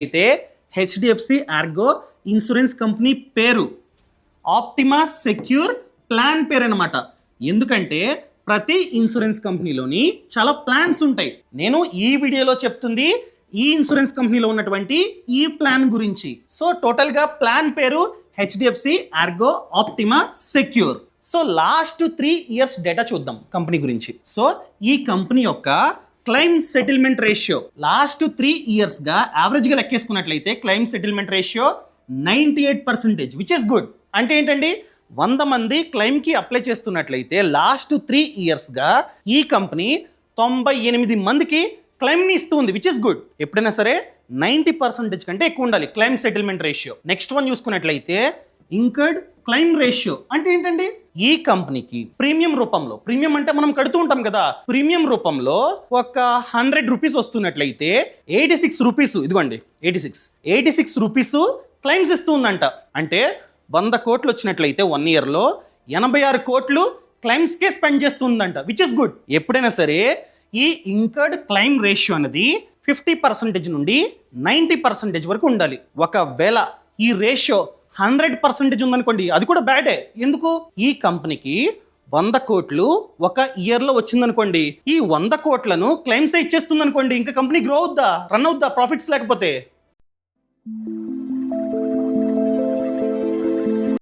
అయితే HDFC Argo insurance company పేరు optima secure plan పేరు అనమాట. ఎందుకంటే ప్రతి ఇన్సూరెన్స్ కంపెనీలోని చాలా ప్లాన్స్ ఉంటాయి. నేను ఈ వీడియోలో చెప్తుంది ఈ ఇన్సూరెన్స్ కంపెనీలో ఉన్నటువంటి ఈ ప్లాన్ గురించి. సో టోటల్గా ప్లాన్ పేరు HDFC Ergo Optima Secure. So last 3 years data చూద్దాం కంపెనీ గురించి. సో ఈ కంపెనీ యొక్క క్లైమ్ సెటిల్మెంట్ రేషియో లాస్ట్ 3 yearsగా యావరేజ్గా లెక్కేసుకున్నట్లయితే claim settlement ratio 98%, which is good. అంటే ఏంటండి, 100 మంది క్లైమ్కి అప్లై చేస్తున్నట్లయితే లాస్ట్ 3 yearsగా ఈ కంపెనీ 98 మందికి క్లైమ్ని ఇస్తుంది, విచ్ ఇస్ గుడ్. ఎప్పుడైనా సరే 90% కంటే ఎక్కువ ఉండాలి claim settlement ratio. Next one చూసుకున్నట్లయితే ఇంకర్డ్ క్లైమ్ రేషియో. అంటే ఏంటండి, ఈ కంపెనీకి ప్రీమియం రూపంలో, ప్రీమియం అంటే మనం కడుతూ ఉంటాం కదా, ప్రీమియం రూపంలో ఒక 100 రూపీస్ వస్తున్నట్లయితే 86 రూపీస్, ఇదిగోండి 86 రూపీస్ క్లైమ్స్ ఇస్తుందంట. అంటే 100 కోట్లు వచ్చినట్లయితే 1 yearలో 86 కోట్లు క్లైమ్స్కే స్పెండ్ చేస్తుందంట, విచ్ ఇస్ గుడ్. ఎప్పుడైనా సరే ఈ ఇంకర్డ్ క్లైమ్ రేషియో అనేది 50% నుండి 90% వరకు ఉండాలి. ఒకవేళ ఈ రేషియో 100% ఉందనుకోండి, అది కూడా బ్యాడే. ఎందుకు, ఈ కంపెనీకి 100 కోట్లు ఒక ఇయర్లో వచ్చిందనుకోండి, ఈ 100 కోట్లను క్లైమ్స్ ఇచ్చేస్తుంది అనుకోండి, ఇంకా కంపెనీ గ్రో అవుద్దా, రన్ అవుద్దా ప్రాఫిట్స్ లేకపోతే?